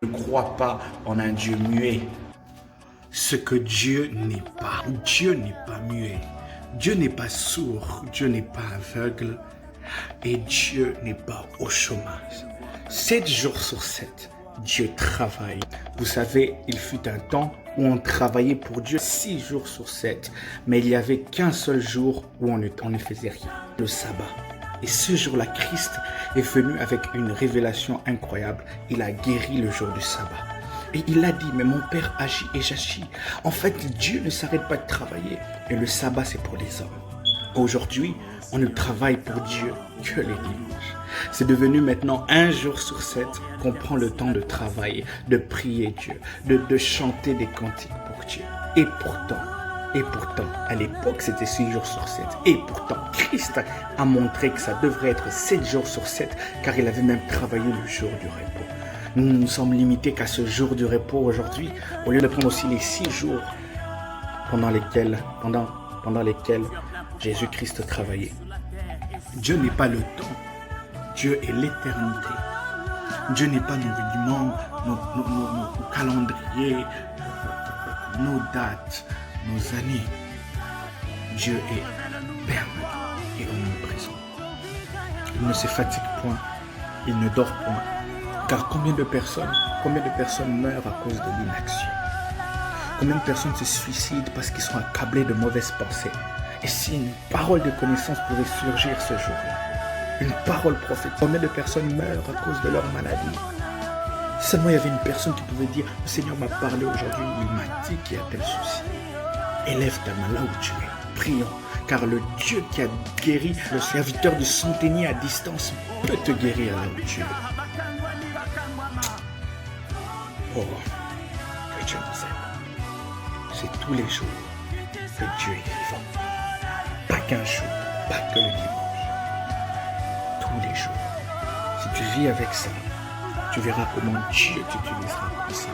Ne crois pas en un Dieu muet. Ce que Dieu n'est pas. Dieu n'est pas muet. Dieu n'est pas sourd. Dieu n'est pas aveugle. Et Dieu n'est pas au chômage. 7 jours sur 7, Dieu travaille. Vous savez, il fut un temps où on travaillait pour Dieu 6 jours sur 7. Mais il n'y avait qu'un seul jour où on ne faisait rien. Le sabbat. Et ce jour-là, Christ est venu avec une révélation incroyable. Il a guéri le jour du sabbat. Et il a dit, mais mon Père agit et j'agis. En fait, Dieu ne s'arrête pas de travailler. Et le sabbat, c'est pour les hommes. Aujourd'hui, on ne travaille pour Dieu que les dimanches. C'est devenu maintenant 1 jour sur 7 qu'on prend le temps de travailler, de prier Dieu, de chanter des cantiques pour Dieu. Et pourtant, à l'époque, c'était 6 jours sur 7. Et pourtant, Christ a montré que ça devrait être 7 jours sur 7, car il avait même travaillé le jour du repos. Nous ne sommes limités qu'à ce jour du repos aujourd'hui, au lieu de prendre aussi les 6 jours pendant lesquels Jésus-Christ travaillait. Dieu n'est pas le temps, Dieu est l'éternité. Dieu n'est pas nos rudiments, nos calendriers, nos dates, nos années. Dieu est permanent et omniprésent. Il ne se fatigue point, il ne dort point. Car combien de personnes meurent à cause de l'inaction? Combien de personnes se suicident parce qu'ils sont accablés de mauvaises pensées? Et si une parole de connaissance pouvait surgir ce jour-là, une parole prophétique, combien de personnes meurent à cause de leur maladie? Seulement il y avait une personne qui pouvait dire, le Seigneur m'a parlé aujourd'hui, il m'a dit qu'il y a tel souci. Élève ta main là où tu es, prions, car le Dieu qui a guéri le serviteur du centenier à distance peut te guérir là où tu es. Oh, que Dieu nous aime. C'est tous les jours que Dieu est vivant. Pas qu'un jour, pas que le dimanche. Tous les jours. Si tu vis avec ça, tu verras comment Dieu t'utilisera comme ça.